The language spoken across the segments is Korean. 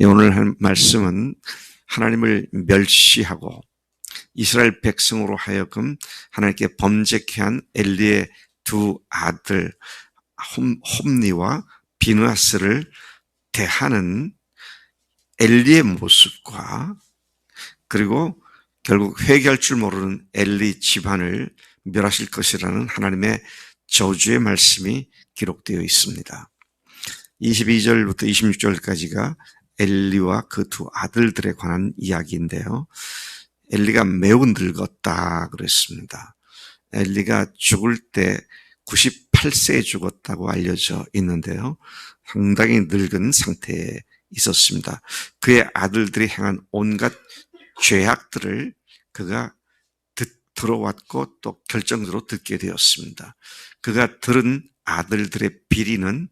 오늘 할 말씀은 하나님을 멸시하고 이스라엘 백성으로 하여금 하나님께 범죄케 한 엘리의 두 아들 홈니와 비느하스를 대하는 엘리의 모습과 그리고 결국 회개할 줄 모르는 엘리 집안을 멸하실 것이라는 하나님의 저주의 말씀이 기록되어 있습니다. 22절부터 26절까지가 엘리와 그 두 아들들에 관한 이야기인데요. 엘리가 매우 늙었다 그랬습니다. 엘리가 죽을 때 98세에 죽었다고 알려져 있는데요. 상당히 늙은 상태에 있었습니다. 그의 아들들이 행한 온갖 죄악들을 그가 들어왔고 또 결정적으로 듣게 되었습니다. 그가 들은 아들들의 비리는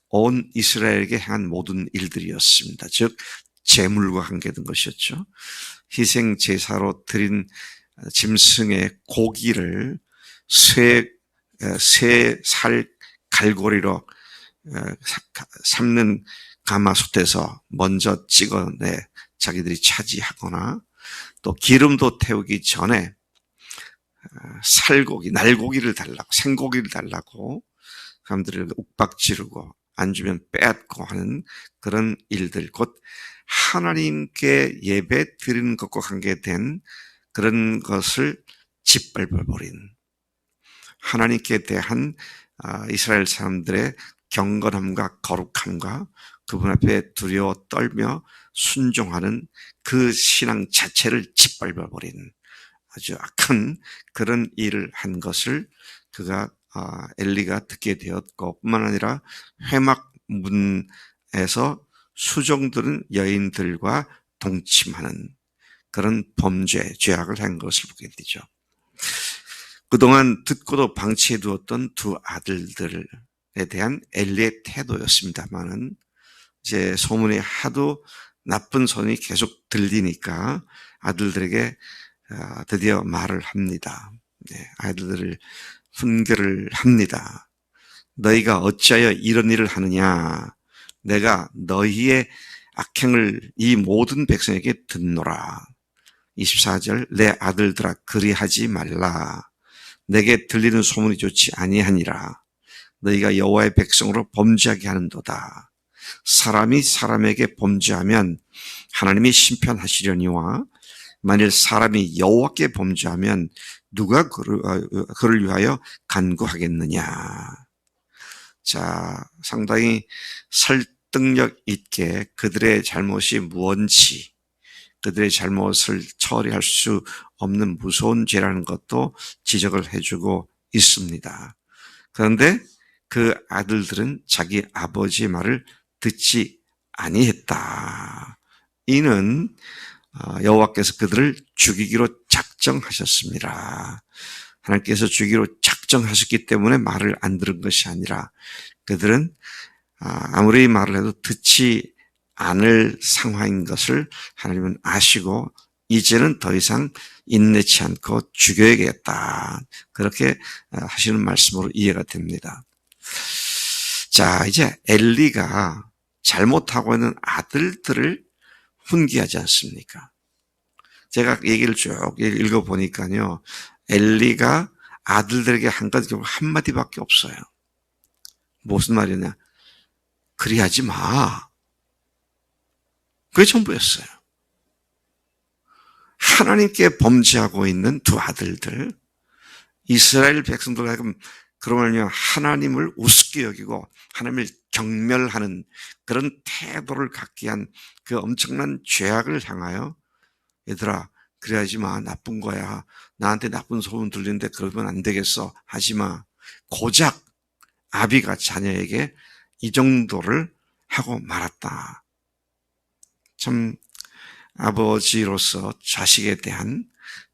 온 이스라엘에게 행한 모든 일들이었습니다. 즉 제물과 관계된 것이었죠. 희생 제사로 드린 짐승의 고기를 쇠 살 갈고리로 삶는 가마솥에서 먼저 찍어내 자기들이 차지하거나 또 기름도 태우기 전에 살고기, 날고기를 달라고, 생고기를 달라고 사람들을 욱박지르고 안 주면 빼앗고 하는 그런 일들, 곧 하나님께 예배 드리는 것과 관계된 그런 것을 짓밟아버린 하나님께 대한 이스라엘 사람들의 경건함과 거룩함과 그분 앞에 두려워 떨며 순종하는 그 신앙 자체를 짓밟아버린 아주 악한 그런 일을 한 것을 그가 엘리가 듣게 되었고 뿐만 아니라 회막문에서 수종드는 여인들과 동침하는 그런 범죄, 죄악을 한 것을 보게 되죠. 그동안 듣고도 방치해 두었던 두 아들들에 대한 엘리의 태도였습니다만은 이제 소문이 하도 나쁜 소문이 계속 들리니까 아들들에게 드디어 말을 합니다. 아이들을 훈계를 합니다. 너희가 어찌하여 이런 일을 하느냐? 내가 너희의 악행을 이 모든 백성에게 듣노라. 24절 내 아들들아 그리하지 말라. 내게 들리는 소문이 좋지 아니하니라. 너희가 여호와의 백성으로 범죄하게 하는도다. 사람이 사람에게 범죄하면 하나님이 심판하시려니와 만일 사람이 여호와께 범죄하면 누가 그를 위하여 간구하겠느냐. 자, 상당히 설득력 있게 그들의 잘못이 무언지, 그들의 잘못을 처리할 수 없는 무서운 죄라는 것도 지적을 해주고 있습니다. 그런데 그 아들들은 자기 아버지의 말을 듣지 아니했다. 이는 여호와께서 그들을 죽이기로 작정하셨습니다. 하나님께서 죽이기로 작정하셨기 때문에 말을 안 들은 것이 아니라 그들은 아무리 말을 해도 듣지 않을 상황인 것을 하나님은 아시고 이제는 더 이상 인내치 않고 죽여야겠다. 그렇게 하시는 말씀으로 이해가 됩니다. 자, 이제 엘리가 잘못하고 있는 아들들을 훈계하지 않습니까? 제가 얘기를 쭉 읽어보니까요. 엘리가 아들들에게 한 가지 결국 한마디밖에 없어요. 무슨 말이냐? 그리하지 마. 그게 전부였어요. 하나님께 범죄하고 있는 두 아들들, 이스라엘 백성들 하여금 그러면 하나님을 우습게 여기고 하나님을 경멸하는 그런 태도를 갖게 한 그 엄청난 죄악을 향하여 얘들아 그래야지 마. 나쁜 거야. 나한테 나쁜 소문 들리는데 그러면 안 되겠어. 하지 마. 고작 아비가 자녀에게 이 정도를 하고 말았다. 참 아버지로서 자식에 대한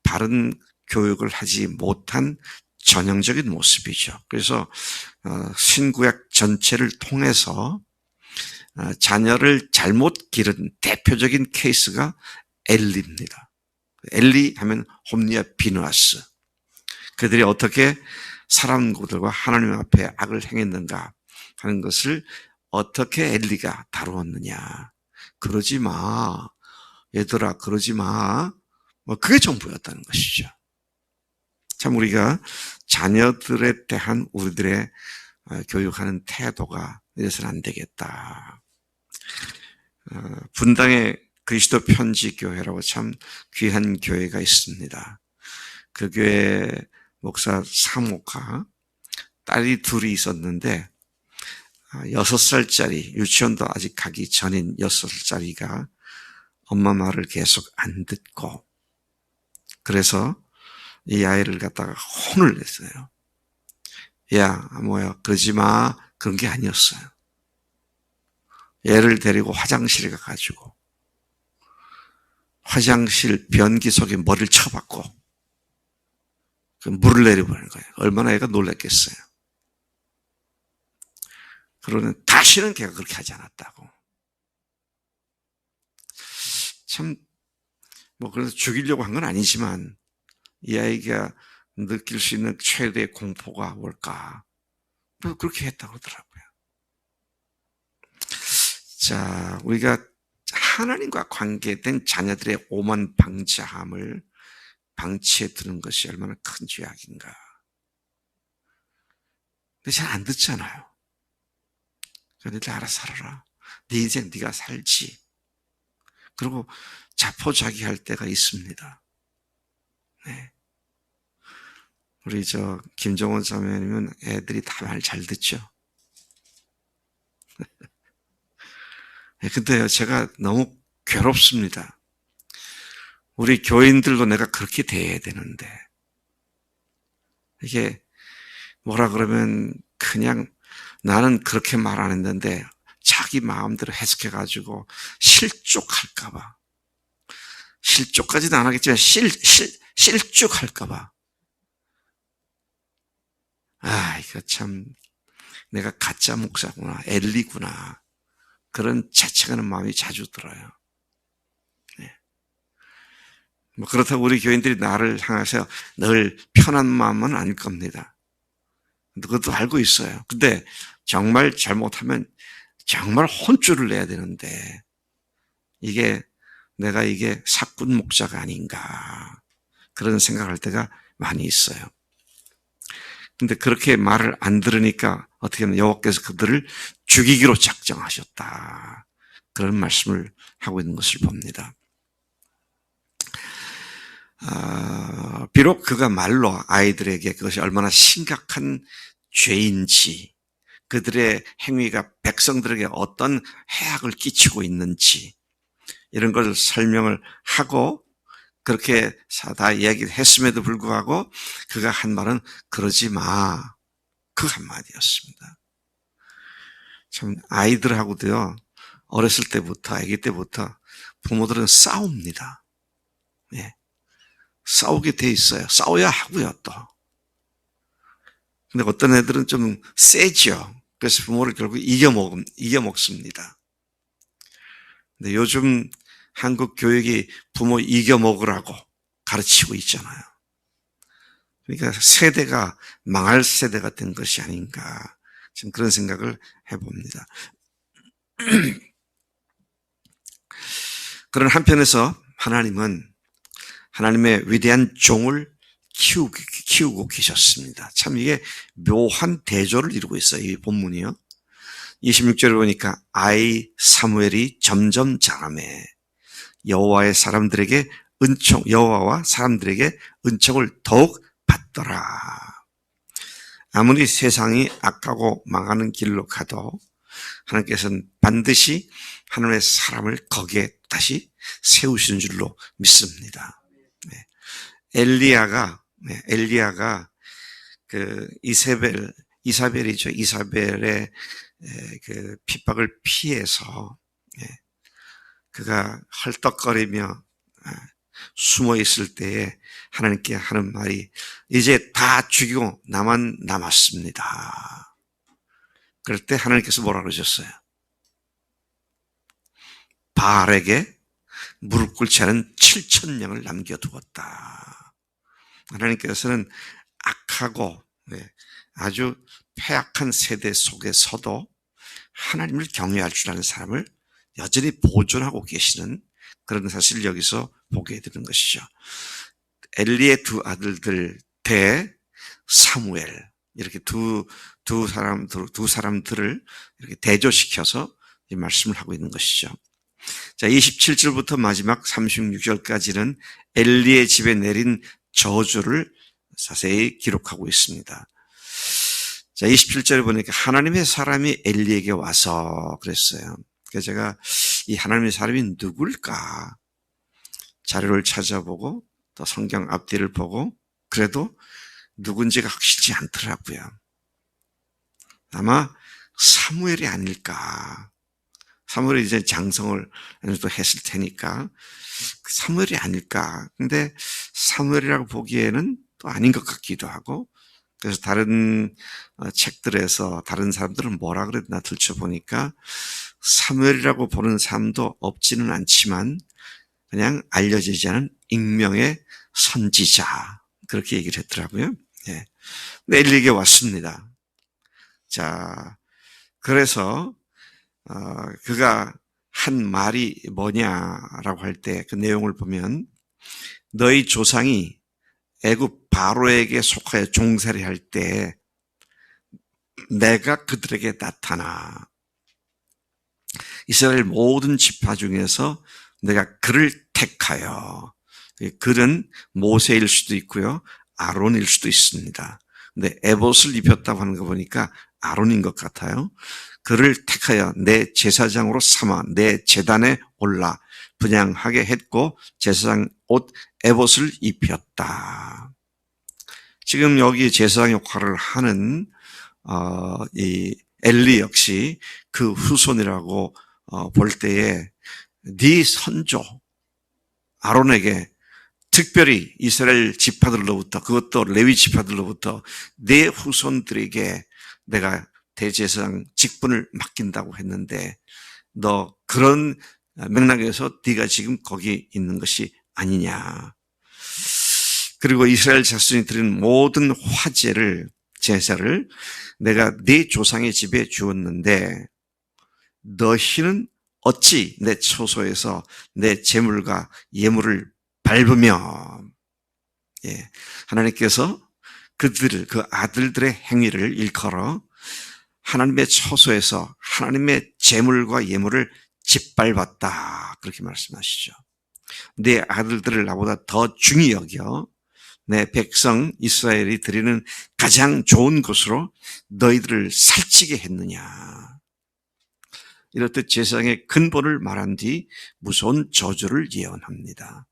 바른 교육을 하지 못한 전형적인 모습이죠. 그래서 신구약 전체를 통해서 자녀를 잘못 기른 대표적인 케이스가 엘리입니다. 엘리 하면 홈니와 비느하스. 그들이 어떻게 사람들과 하나님 앞에 악을 행했는가 하는 것을 어떻게 엘리가 다루었느냐. 그러지 마. 얘들아, 그러지 마. 뭐 그게 전부였다는 것이죠. 참 우리가 자녀들에 대한 우리들의 교육하는 태도가 이래서는 안 되겠다. 분당의 그리스도 편지 교회라고 참 귀한 교회가 있습니다. 그 교회 목사 사모가 딸이 둘이 있었는데 6살짜리, 유치원도 아직 가기 전인 6살짜리가 엄마 말을 계속 안 듣고, 그래서 이 아이를 갖다가 혼을 냈어요. 야, 뭐야, 그러지 마. 그런 게 아니었어요. 얘를 데리고 화장실에 가가지고 화장실 변기 속에 머리를 쳐박고 물을 내려보는 거예요. 얼마나 애가 놀랐겠어요. 그러는 다시는 걔가 그렇게 하지 않았다고. 참, 뭐, 그래서 죽이려고 한 건 아니지만, 이 아이가 느낄 수 있는 최대의 공포가 뭘까? 그렇게 했다고 하더라고요. 자, 우리가 하나님과 관계된 자녀들의 오만 방자함을 방치해 두는 것이 얼마나 큰 죄악인가. 근데 잘 안 듣잖아요. 너희들 알아서 살아라. 네 인생 네가 살지. 그리고 자포자기할 때가 있습니다. 네. 우리 김정원 사모님은 애들이 다 말 잘 듣죠. 근데요, 제가 너무 괴롭습니다. 우리 교인들도 내가 그렇게 대해야 되는데, 이게 뭐라 그러면 그냥 나는 그렇게 말 안 했는데 자기 마음대로 해석해가지고 실족할까봐. 실족까지는 안 하겠지만 실족할까봐. 이거 참 내가 가짜 목사구나, 엘리구나. 그런 자책하는 마음이 자주 들어요. 네. 뭐 그렇다고 우리 교인들이 나를 향해서 늘 편한 마음은 아닐 겁니다. 그것도 알고 있어요. 근데 정말 잘못하면 정말 혼쭐을 내야 되는데 내가 이게 사꾼 목자가 아닌가 그런 생각할 때가 많이 있어요. 근데 그렇게 말을 안 들으니까 어떻게 하면 여호와께서 그들을 죽이기로 작정하셨다. 그런 말씀을 하고 있는 것을 봅니다. 비록 그가 말로 아이들에게 그것이 얼마나 심각한 죄인지, 그들의 행위가 백성들에게 어떤 해악을 끼치고 있는지 이런 걸 설명을 하고 그렇게 다 이야기를 했음에도 불구하고 그가 한 말은 그러지 마. 그 한마디였습니다. 참 아이들하고도요, 어렸을 때부터, 아기 때부터 부모들은 싸웁니다. 예. 싸우게 돼 있어요. 싸워야 하고요, 또. 근데 어떤 애들은 좀 세죠. 그래서 부모를 결국 이겨먹습니다. 근데 요즘 한국 교육이 부모 이겨먹으라고 가르치고 있잖아요. 그러니까 세대가 망할 세대가 된 것이 아닌가. 지금 그런 생각을 해봅니다. 그런 한편에서 하나님은 하나님의 위대한 종을 키우고 계셨습니다. 참 이게 묘한 대조를 이루고 있어요. 이 본문이요. 26절을 보니까 아이 사무엘이 점점 자라매 여호와와 사람들에게 은총을 더욱 받더라. 아무리 세상이 악하고 망하는 길로 가도 하나님께서는 반드시 하나님의 사람을 거기에 다시 세우시는 줄로 믿습니다. 네. 엘리야가 그 이사벨이죠. 이사벨의 그 핍박을 피해서 그가 헐떡거리며 숨어 있을 때에 하나님께 하는 말이 이제 다 죽이고 나만 남았습니다. 그럴 때 하나님께서 뭐라 그러셨어요? 바알에게 무릎 꿇지 않은 7,000명을 남겨두었다. 하나님께서는 악하고 아주 패악한 세대 속에서도 하나님을 경외할 줄 아는 사람을 여전히 보존하고 계시는 그런 사실을 여기서 보게 되는 것이죠. 엘리의 두 아들들 대 사무엘, 이렇게 두 사람들을 이렇게 대조시켜서 이 말씀을 하고 있는 것이죠. 자, 27절부터 마지막 36절까지는 엘리의 집에 내린 저주를 자세히 기록하고 있습니다. 자, 27절에 보니까 하나님의 사람이 엘리에게 와서 그랬어요. 그래서 제가 이 하나님의 사람이 누굴까 자료를 찾아보고 또 성경 앞뒤를 보고 그래도 누군지가 확실치 않더라고요. 아마 사무엘이 아닐까. 사무엘이 이제 장성을 또 했을 테니까 사무엘이 아닐까. 근데 사무엘이라고 보기에는 또 아닌 것 같기도 하고, 그래서 다른 책들에서 다른 사람들은 뭐라 그랬나 들춰보니까 사무엘이라고 보는 사람도 없지는 않지만 그냥 알려지지 않은 익명의 선지자, 그렇게 얘기를 했더라고요. 예. 근데 엘리에게 왔습니다. 자, 그래서 그가 한 말이 뭐냐라고 할 때 그 내용을 보면, 너희 조상이 애굽 바로에게 속하여 종살이 할 때 내가 그들에게 나타나 이스라엘 모든 지파 중에서 내가 그를 택하여, 그는 모세일 수도 있고요, 아론일 수도 있습니다. 근데 에봇을 입혔다고 하는 거 보니까 아론인 것 같아요. 그를 택하여 내 제사장으로 삼아 내 제단에 올라 분향하게 했고 제사장 옷 에봇을 입혔다. 지금 여기 제사장 역할을 하는 이 엘리 역시 그 후손이라고 볼 때에 네 선조 아론에게 특별히 이스라엘 지파들로부터, 그것도 레위 지파들로부터 내 후손들에게 내가 대제사장 직분을 맡긴다고 했는데 너 그런 맥락에서 네가 지금 거기 있는 것이 아니냐. 그리고 이스라엘 자손이 드린 모든 화제를, 제사를 내가 네 조상의 집에 주었는데 너희는 어찌 내 처소에서 내 제물과 예물을 밟으며, 예, 하나님께서 그 아들들의 행위를 일컬어 하나님의 처소에서 하나님의 제물과 예물을 짓밟았다, 그렇게 말씀하시죠. 내 아들들을 나보다 더 중히 여겨 내 백성 이스라엘이 드리는 가장 좋은 것으로 너희들을 살찌게 했느냐. 이렇듯 제사장의 근본을 말한 뒤 무서운 저주를 예언합니다.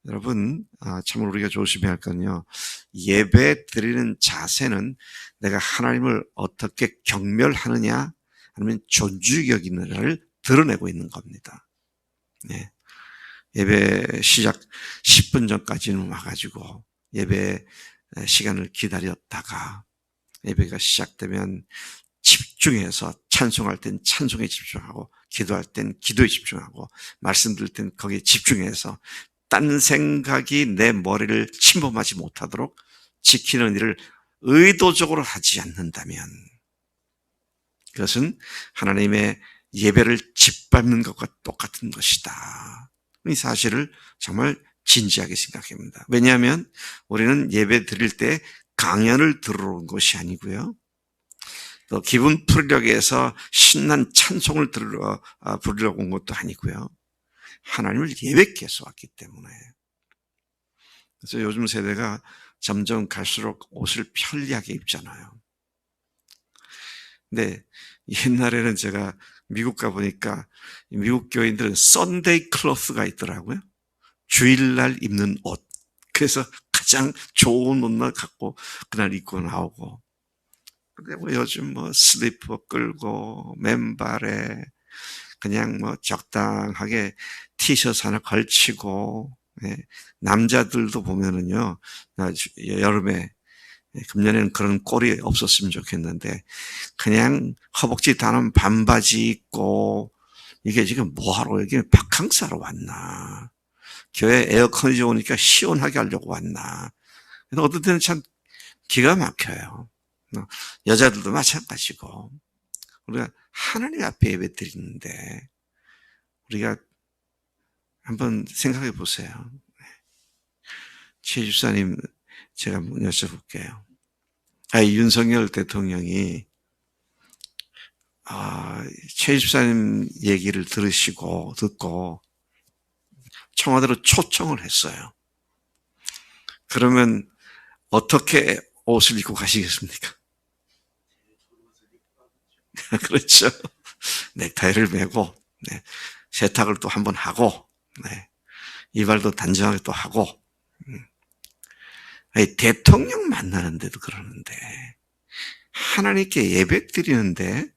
여러분, 참으로 우리가 조심해야 할 건요, 예배 드리는 자세는 내가 하나님을 어떻게 경멸하느냐 아니면 존중히 여기느냐를 드러내고 있는 겁니다. 네. 예배 시작 10분 전까지는 와가지고 예배 시간을 기다렸다가 예배가 시작되면 집중해서 찬송할 땐 찬송에 집중하고 기도할 땐 기도에 집중하고 말씀 들을 땐 거기에 집중해서 딴 생각이 내 머리를 침범하지 못하도록 지키는 일을 의도적으로 하지 않는다면 그것은 하나님의 예배를 짓밟는 것과 똑같은 것이다. 이 사실을 정말 진지하게 생각합니다. 왜냐하면 우리는 예배 드릴 때 강연을 들으러 온 것이 아니고요, 또 기분 풀려고 해서 신난 찬송을 부르려고 온 것도 아니고요, 하나님을 예배케 해서 왔기 때문에. 그래서 요즘 세대가 점점 갈수록 옷을 편리하게 입잖아요. 근데 옛날에는 제가 미국 가보니까 미국 교인들은 썬데이 클로스가 있더라고요. 주일날 입는 옷. 그래서 가장 좋은 옷만 갖고 그날 입고 나오고. 근데 뭐 요즘 뭐 슬리퍼 끌고 맨발에 그냥 뭐 적당하게 티셔츠 하나 걸치고, 예. 남자들도 보면은요, 여름에, 금년에는 그런 꼴이 없었으면 좋겠는데 그냥 허벅지 다는 반바지 입고, 이게 지금 뭐하러 여기 바캉스하러 왔나, 교회 에어컨이 좋으니까 시원하게 하려고 왔나. 그래서 어떤 때는 참 기가 막혀요. 여자들도 마찬가지고. 우리가 하나님 앞에 예배 드리는데 우리가 한번 생각해 보세요. 최 집사님, 제가 한번 여쭤볼게요. 윤석열 대통령이 최 집사님 얘기를 듣고 청와대로 초청을 했어요. 그러면 어떻게 옷을 입고 가시겠습니까? 그렇죠. 넥타이를 메고, 네, 세탁을 또 한번 하고, 네, 이발도 단정하게 또 하고, 대통령 만나는데도 그러는데, 하나님께 예배 드리는데,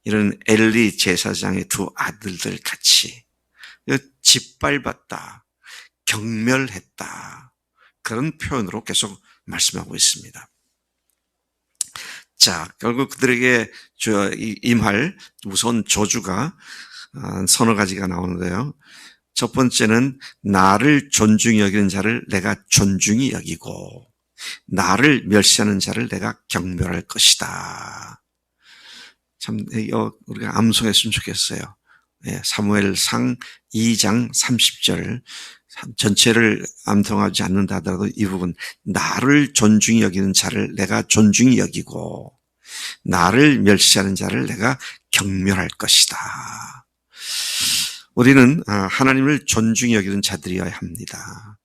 이런 엘리 제사장의 두 아들들 같이 짓밟았다, 경멸했다, 그런 표현으로 계속 말씀하고 있습니다. 자, 결국 그들에게 임할 무서운 저주가 서너 가지가 나오는데요. 첫 번째는 나를 존중히 여기는 자를 내가 존중히 여기고 나를 멸시하는 자를 내가 경멸할 것이다. 참 우리가 암송했으면 좋겠어요. 사무엘상 2장 30절 전체를 암송하지 않는다 하더라도 이 부분, 나를 존중히 여기는 자를 내가 존중히 여기고 나를 멸시하는 자를 내가 경멸할 것이다. 우리는 하나님을 존중히 여기는 자들이어야 합니다.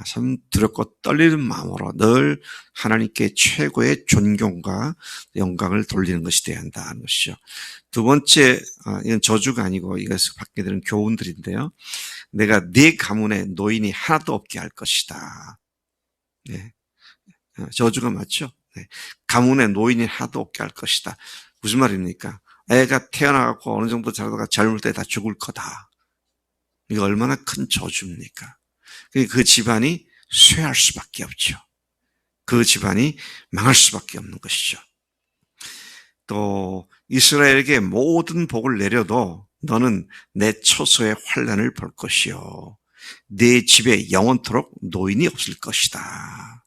참 두렵고 떨리는 마음으로 늘 하나님께 최고의 존경과 영광을 돌리는 것이 되어야 한다는 것이죠. 두 번째, 이건 저주가 아니고 이것을 받게 되는 교훈들인데요. 내가 네 가문에 노인이 하나도 없게 할 것이다. 네. 저주가 맞죠? 네. 가문에 노인이 하나도 없게 할 것이다. 무슨 말입니까? 애가 태어나고 어느 정도 자라다가 젊을 때 다 죽을 거다. 이거 얼마나 큰 저주입니까? 그 집안이 쇠할 수밖에 없죠. 그 집안이 망할 수밖에 없는 것이죠. 또 이스라엘에게 모든 복을 내려도 너는 내 처소의 환난을 볼 것이요 네 집에 영원토록 노인이 없을 것이다.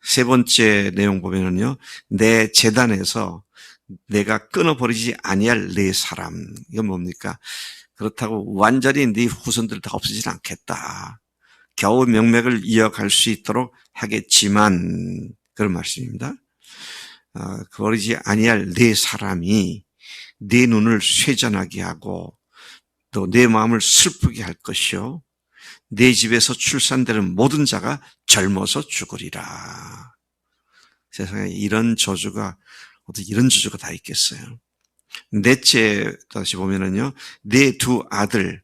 세 번째 내용 보면은요, 내 제단에서 내가 끊어버리지 아니할 네 사람. 이건 뭡니까? 그렇다고 완전히 네 후손들 다 없어지지 않겠다. 겨우 명맥을 이어갈 수 있도록 하겠지만, 그런 말씀입니다. 버리지 아니할 네 사람이 네 눈을 쇠잔하게 하고 또 내 마음을 슬프게 할 것이요 내 집에서 출산되는 모든 자가 젊어서 죽으리라. 세상에 이런 저주가 어떻게 이런 저주가 다 있겠어요. 넷째 다시 보면은요, 네 두 아들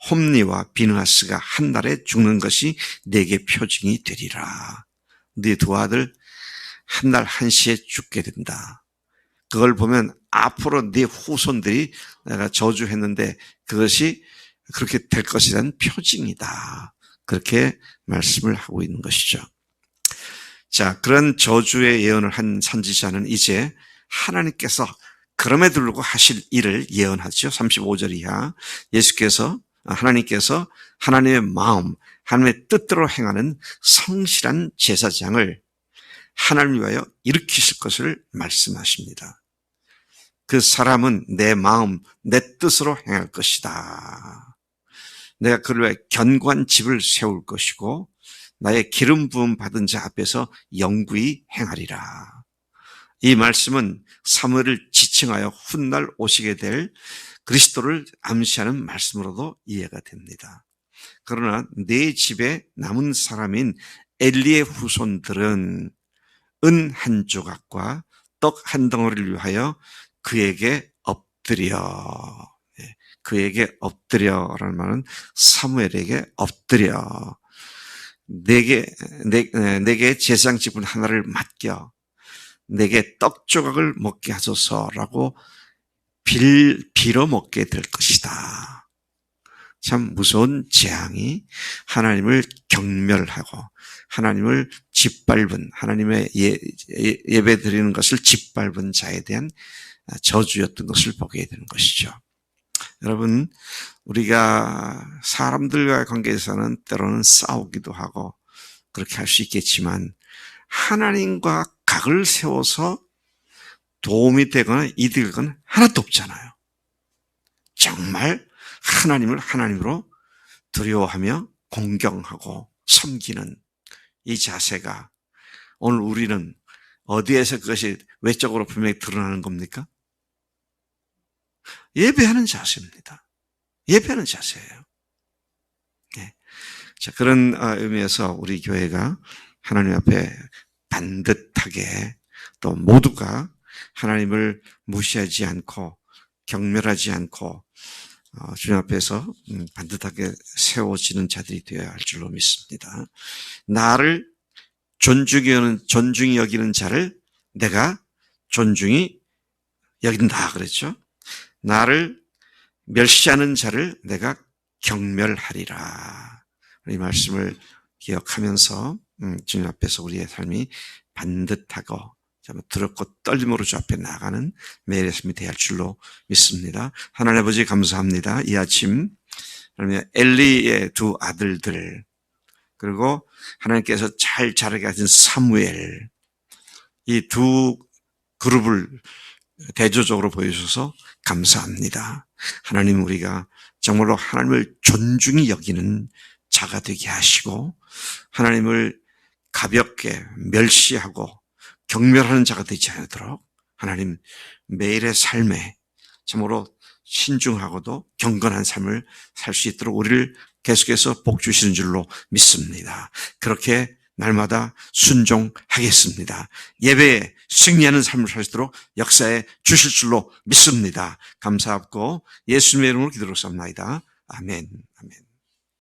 홈니와 비느하스가 한 날에 죽는 것이 내게 표징이 되리라. 네 두 아들 한 날 한시에 죽게 된다. 그걸 보면 앞으로 네 후손들이 내가 저주했는데 그것이 그렇게 될 것이라는 표징이다. 그렇게 말씀을 하고 있는 것이죠. 자, 그런 저주의 예언을 한 선지자는 이제 하나님께서 그럼에도 불구하고 하실 일을 예언하죠. 35절 이하 하나님께서 하나님의 마음, 하나님의 뜻대로 행하는 성실한 제사장을 하나님을 위하여 일으키실 것을 말씀하십니다. 그 사람은 내 마음, 내 뜻으로 행할 것이다. 내가 그를 위해 견고한 집을 세울 것이고 나의 기름 부음 받은 자 앞에서 영구히 행하리라. 이 말씀은 사무엘을 지칭하여 훗날 오시게 될 그리스도를 암시하는 말씀으로도 이해가 됩니다. 그러나 내 집에 남은 사람인 엘리의 후손들은 은 한 조각과 떡 한 덩어리를 위하여 그에게 엎드려. 그에게 엎드려라는 말은 사무엘에게 엎드려. 내게 제사장 지분 하나를 맡겨. 내게 떡 조각을 먹게 하소서라고 빌어 먹게 될 것이다. 참 무서운 재앙이 하나님을 경멸하고 하나님을 짓밟은, 하나님의 예배 드리는 것을 짓밟은 자에 대한 저주였던 것을 보게 되는 것이죠. 여러분, 우리가 사람들과의 관계에서는 때로는 싸우기도 하고 그렇게 할 수 있겠지만 하나님과 각을 세워서 도움이 되거나 이득이 되거나 하나도 없잖아요. 정말 하나님을 하나님으로 두려워하며 공경하고 섬기는 이 자세가 오늘 우리는 어디에서 그것이 외적으로 분명히 드러나는 겁니까? 예배하는 자세입니다. 예배하는 자세예요. 네. 자, 그런 의미에서 우리 교회가 하나님 앞에 반듯하게 또 모두가 하나님을 무시하지 않고 경멸하지 않고 주님 앞에서 반듯하게 세워지는 자들이 되어야 할 줄로 믿습니다. 나를 존중히 여기는 자를 내가 존중히 여긴다 그랬죠. 나를 멸시하는 자를 내가 경멸하리라. 이 말씀을 기억하면서 주님 앞에서 우리의 삶이 반듯하고 두렵고 떨림으로 주 앞에 나가는 매일의 삶이 되어야 할 줄로 믿습니다. 하나님 아버지 감사합니다. 이 아침 엘리의 두 아들들 그리고 하나님께서 잘 자라게 하신 사무엘 이 두 그룹을 대조적으로 보여주셔서 감사합니다. 하나님 우리가 정말로 하나님을 존중히 여기는 자가 되게 하시고 하나님을 가볍게 멸시하고 경멸하는 자가 되지 않도록 하나님 매일의 삶에 참으로 신중하고도 경건한 삶을 살 수 있도록 우리를 계속해서 복 주시는 줄로 믿습니다. 그렇게 날마다 순종하겠습니다. 예배에 승리하는 삶을 살 수 있도록 역사에 주실 줄로 믿습니다. 감사하고 예수님의 이름으로 기도로 쌉나이다. 아멘.